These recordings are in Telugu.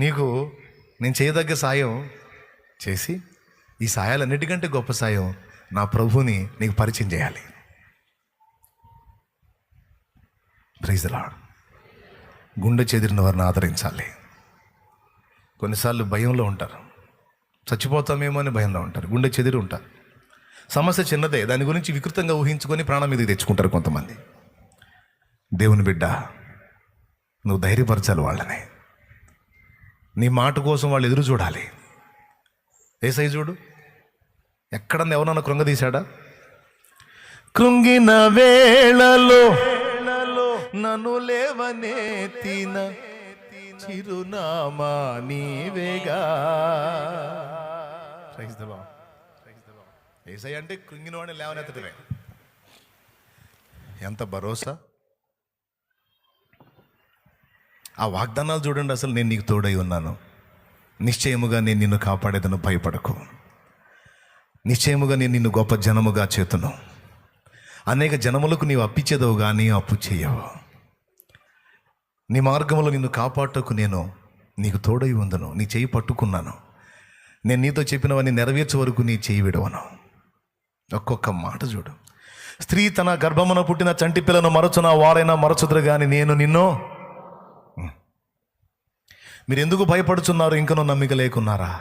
నీకు నేను చేయదగ్గ సాయం చేసి, ఈ సాయాలన్నిటికంటే గొప్ప సాయం నా ప్రభువుని నీకు పరిచయం చేయాలి. Praise the lord. గుండె చెదిరిన వారిని ఆదరించాలి. కొన్నిసార్లు భయంలో ఉంటారు, చచ్చిపోతామేమో అని భయంలో ఉంటారు, గుండె చెదిరి ఉంటారు. సమస్య చిన్నదే, దాని గురించి వికృతంగా ఊహించుకొని ప్రాణం మీదకి తెచ్చుకుంటారు కొంతమంది. దేవుని బిడ్డ, నువ్వు ధైర్యపరచాలి వాళ్ళని. నీ మాట కోసం వాళ్ళు ఎదురు చూడాలి. ఏసై చూడు, ఎక్కడన్నా ఎవరన్నా కృంగదీశాడా? కృంగిన వేళలో నన్ను లేవనెత్తిన చిరునామా నీవేగా. ఏసై అంటే కృంగిన వాడిని లేవనెత్తడమే. ఎంత భరోసా! ఆ వాగ్దానాలు చూడండి. అసలు నేను నీకు తోడై ఉన్నాను, నిశ్చయముగా నేను నిన్ను కాపాడేదను, భయపడకు, నిశ్చయముగా నేను నిన్ను గొప్ప జనముగా చేతును, అనేక జనములకు నీవు అప్పిచ్చేదవు కానీ అప్పు చేయవు, నీ మార్గంలో నిన్ను కాపాడటకు నేను నీకు తోడై ఉందను, నీ చేయి పట్టుకున్నాను, నేను నీతో చెప్పినవన్నీ నెరవేర్చే వరకు నీ చేయి విడవను. ఒక్కొక్క మాట చూడు. స్త్రీ తన గర్భమున పుట్టిన చంటి పిల్లను మరచున వారైనా మరచుదురు కానీ నేను నిన్ను. మీరు ఎందుకు భయపడుచున్నారు? ఇంకనూ నమ్మిక లేకున్నారా?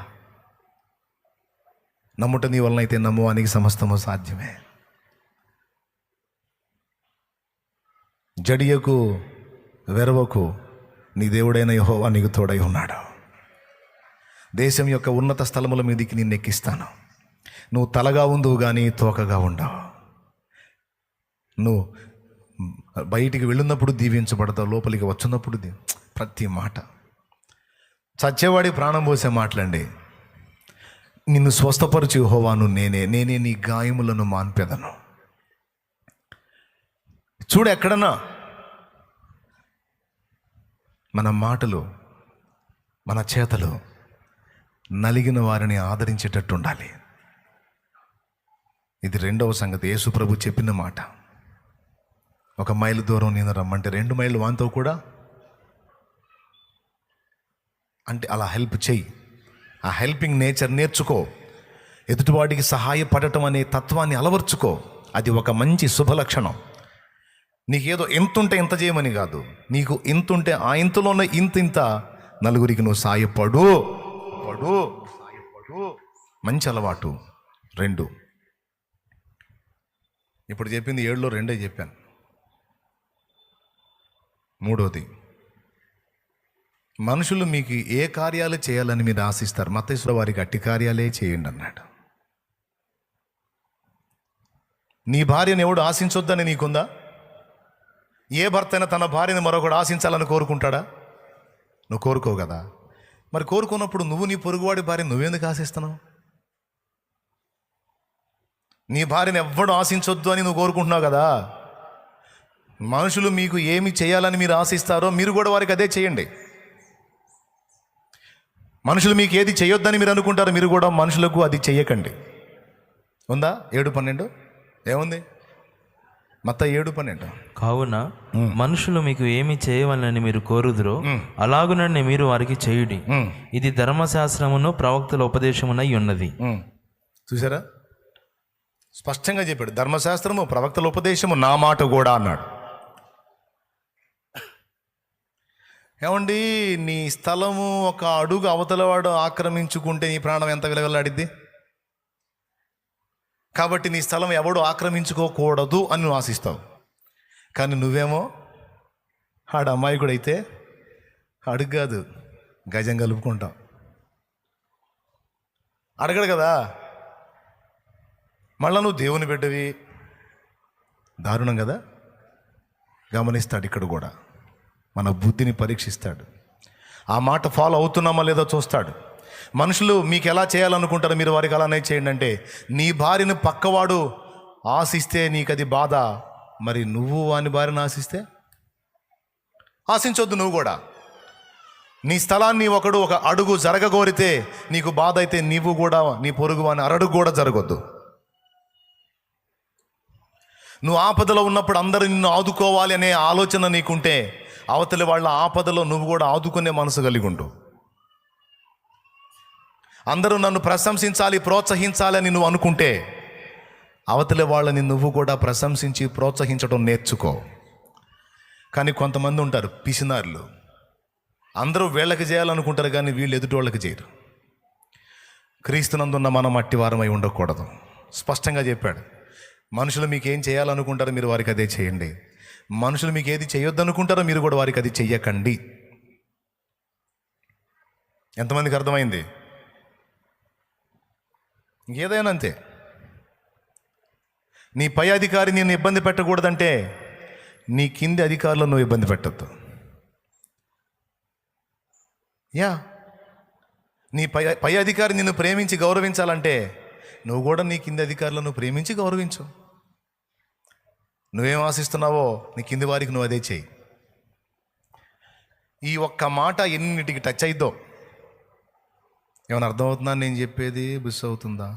నమ్ముట నీ వలన అయితే నమ్మువానికి సమస్తము సాధ్యమే. జడియకు వెరవకు, నీ దేవుడైన యెహోవా నీకు తోడై ఉన్నాడు. దేశం యొక్క ఉన్నత స్థలముల మీదికి నిన్ను ఎక్కిస్తాను. నువ్వు తలగా ఉందువు కానీ తోకగా ఉండవు. నువ్వు బయటికి వెళ్ళినప్పుడు దీవించబడతావు, లోపలికి వచ్చినప్పుడు ప్రతి మాట చచ్చేవాడి ప్రాణం పోసే మాటలండి. నిన్ను స్వస్థపరిచి యెహోవాను నేనే నీ గాయములను మాన్పెదను. చూడు, ఎక్కడన్నా మన మాటలు, మన చేతలు నలిగిన వారిని ఆదరించేటట్టు ఉండాలి. ఇది రెండవ సంగతి. యేసు ప్రభు చెప్పిన మాట. 1 మైలు దూరం నేను రమ్మంటే 2 మైళ్ళు వాంతో కూడా అంటే అలా హెల్ప్ చెయ్యి. ఆ హెల్పింగ్ నేచర్ నేర్చుకో. ఎదుటివాడికి సహాయపడటం అనే తత్వాన్ని అలవర్చుకో. అది ఒక మంచి శుభలక్షణం. నీకేదో ఎంతుంటే ఎంత చేయమని కాదు, నీకు ఇంతుంటే ఆ ఇంతలోనే ఇంత నలుగురికి నువ్వు సాయపడు. మంచి అలవాటు. 2 ఇప్పుడు చెప్పింది 7లో 2 చెప్పాను. 3వది, మనుషులు మీకు ఏ కార్యాలు చేయాలని మీరు ఆశిస్తారు? మత్తయి వారికి అట్టి కార్యాలే చేయండి అన్నాడు. నీ భార్యను ఎవడు ఆశించొద్దని నీకుందా? ఏ భర్త అయినా తన భార్యను మరొకడు ఆశించాలని కోరుకుంటాడా? నువ్వు కోరుకో కదా. మరి కోరుకున్నప్పుడు నువ్వు నీ పొరుగువాడి భార్య నువ్వెందుకు ఆశిస్తున్నావు? నీ భార్యను ఎవ్వడు ఆశించొద్దు అని నువ్వు కోరుకుంటున్నావు కదా. మనుషులు మీకు ఏమి చేయాలని మీరు ఆశిస్తారో మీరు కూడా వారికి అదే చేయండి. మనుషులు మీకు ఏది చేయొద్దని మీరు అనుకుంటారో మీరు కూడా మనుషులకు అది చెయ్యకండి. ఉందా? 7:12 ఏముంది? మత్తయి 7:12. కావున మనుషులు మీకు ఏమి చేయవాలని మీరు కోరుదురో అలాగునని మీరు వారికి చేయుడి. ఇది ధర్మశాస్త్రమును ప్రవక్తల ఉపదేశమునై ఉన్నది. చూసారా? స్పష్టంగా చెప్పాడు. ధర్మశాస్త్రము, ప్రవక్తల ఉపదేశము, నా మాట కూడా అన్నాడు. ఏమండి, నీ స్థలము ఒక అడుగు అవతలవాడు ఆక్రమించుకుంటే నీ ప్రాణం ఎంత విలువలాడిద్ది? కాబట్టి నీ స్థలం ఎవడు ఆక్రమించుకోకూడదు అని నువ్వు ఆశిస్తావు. కానీ నువ్వేమో ఆడ అమాయకుడైతే అడుగు కాదు గజం కలుపుకుంటావు. అడగడు కదా. మళ్ళా నువ్వు దేవుని బిడ్డవి. దారుణం కదా. గమనిస్తాడు ఇక్కడ కూడా, మన బుద్ధిని పరీక్షిస్తాడు. ఆ మాట ఫాలో అవుతున్నామా లేదో చూస్తాడు. మనుషులు మీకు ఎలా చేయాలనుకుంటారో మీరు వారికి అలానే చేయండి అంటే, నీ భార్యను పక్కవాడు ఆశిస్తే నీకు అది బాధ, మరి నువ్వు వాని భార్యను ఆశిస్తే ఆశించొద్దు. నువ్వు కూడా నీ స్థలాన్ని ఒకడు ఒక అడుగు జరగగోరితే నీకు బాధ అయితే నీవు కూడా నీ పొరుగు వాని అరడుగు కూడా జరగొద్దు. నువ్వు ఆపదలో ఉన్నప్పుడు అందరూ నిన్ను ఆదుకోవాలి అనే ఆలోచన నీకుంటే అవతలి వాళ్ళ ఆపదలో నువ్వు కూడా ఆదుకునే మనసు కలిగి ఉండు. అందరూ నన్ను ప్రశంసించాలి, ప్రోత్సహించాలి అని నువ్వు అనుకుంటే అవతలి వాళ్ళని నువ్వు కూడా ప్రశంసించి ప్రోత్సహించడం నేర్చుకో. కానీ కొంతమంది ఉంటారు పిసినారులు, అందరూ వీళ్ళకి చేయాలనుకుంటారు కానీ వీళ్ళు ఎదుటి వాళ్ళకి చేయరు. క్రీస్తునందున్న మనం అట్టి వారమై ఉండకూడదు. స్పష్టంగా చెప్పాడు, మనుషులు మీకు ఏం చేయాలనుకుంటారో మీరు వారికి అదే చేయండి, మనుషులు మీకు ఏది చేయొద్దనుకుంటారో మీరు కూడా వారికి అది చెయ్యకండి. ఎంతమందికి అర్థమైంది? ఏదైనా అంతే. నీ పై అధికారి నేను ఇబ్బంది పెట్టకూడదంటే నీ కింది అధికారులను నువ్వు ఇబ్బంది పెట్టద్దు. నీ పై అధికారి నిన్ను ప్రేమించి గౌరవించాలంటే నువ్వు కూడా నీ కింది అధికారులను ప్రేమించి గౌరవించు. నువ్వేం ఆశిస్తున్నావో నీ కింది వారికి నువ్వు అదే చెయ్యి. ఈ ఒక్క మాట ఎన్నిటికి టచ్ అయిద్దో. ఏమైనా అర్థమవుతుందా నేను చెప్పేది? బుస్ అవుతుందా?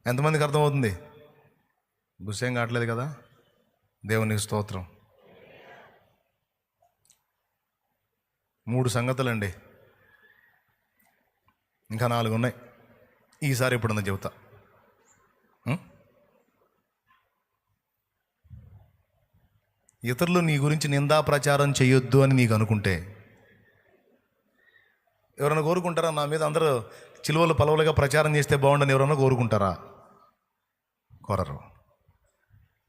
ఎంతమందికి అర్థమవుతుంది? బుస్ ఏం కావట్లేదు కదా. దేవునికి స్తోత్రం. 3 సంగతులండి, ఇంకా 4 ఉన్నాయి. ఈసారి ఎప్పుడన్నా చెబుతా. ఇతరులు నీ గురించి నిందా ప్రచారం చేయొద్దు అని నీకు అనుకుంటే ఎవరైనా కోరుకుంటారా? నా మీద అందరూ చిలువలు పలవలుగా ప్రచారం చేస్తే బాగుండని ఎవరైనా కోరుకుంటారా? కోరరు.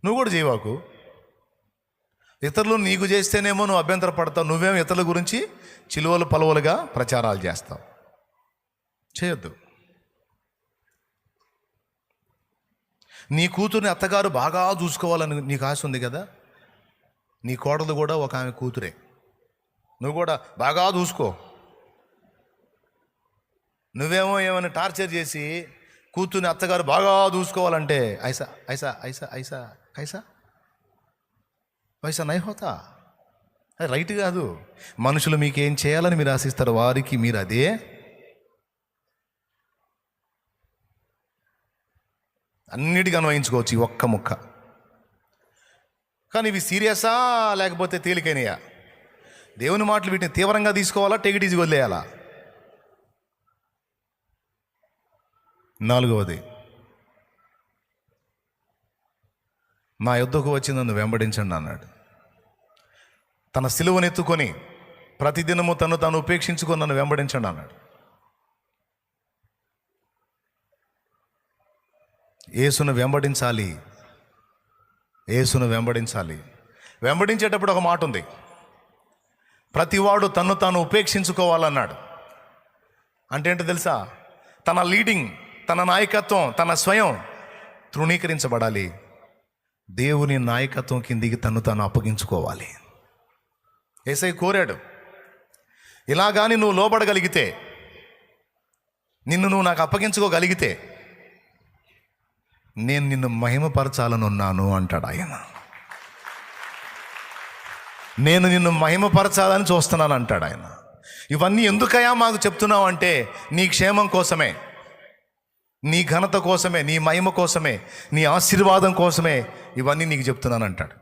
నువ్వు కూడా చేయవాకు. ఇతరులు నీకు చేస్తేనేమో నువ్వు అభ్యంతర పడతావు, నువ్వేమో ఇతరుల గురించి చిలువలు పలవలుగా ప్రచారాలు చేస్తావు. చేయొద్దు. నీ కూతుర్ని అత్తగారు బాగా చూసుకోవాలని నీకు ఆశ ఉంది కదా, నీ కోడలు కూడా ఒక ఆమె కూతురే, నువ్వు కూడా బాగా చూసుకో. నువ్వేమో ఏమైనా టార్చర్ చేసి కూతుర్ని అత్తగారు బాగా చూసుకోవాలంటే ఐసా ఐసా ఐసా ఐసా ఐసా వైసా నై హోతా. అది రైట్ కాదు. మనుషులు మీకు ఏం చేయాలని మీరు ఆశిస్తారు, వారికి మీరు అదే. అన్నిటికీ అన్వయించుకోవచ్చు ఈ ఒక్క ముక్క. కానీ ఇవి సీరియసా లేకపోతే తేలికైనయా? దేవుని మాటలు వీటిని తీవ్రంగా తీసుకోవాలా, టేక్ ఇట్ ఈజీ వదిలేయాలా? 4వది, నా యొద్దకు వచ్చి నన్ను వెంబడించండి అన్నాడు. తన సిలువనెత్తుకొని ప్రతిదినము తను ఉపేక్షించుకొని నన్ను వెంబడించండి అన్నాడు. యేసును వెంబడించాలి, యేసును వెంబడించాలి. వెంబడించేటప్పుడు ఒక మాట ఉంది, ప్రతివాడు తాను ఉపేక్షించుకోవాలన్నాడు. అంటే ఏంటో తెలుసా? తన లీడింగ్, తన నాయకత్వం, తన స్వయం తృణీకరించబడాలి. దేవుని నాయకత్వం కిందికి తాను అప్పగించుకోవాలి. యేసయ్య కోరాడు, ఇలాగాని నువ్వు లోబడగలిగితే, నిన్ను నువ్వు నాకు అప్పగించుకోగలిగితే నేను నిన్ను మహిమపరచాలని ఉన్నాను అంటాడు ఆయన. నేను నిన్ను మహిమపరచాలని చూస్తున్నాను అంటాడు ఆయన. ఇవన్నీ ఎందుకయ్యా మాకు చెప్తున్నావు అంటే నీ క్షేమం కోసమే, నీ ఘనత కోసమే, నీ మహిమ కోసమే, నీ ఆశీర్వాదం కోసమే ఇవన్నీ నీకు చెప్తున్నాను అంటాడు.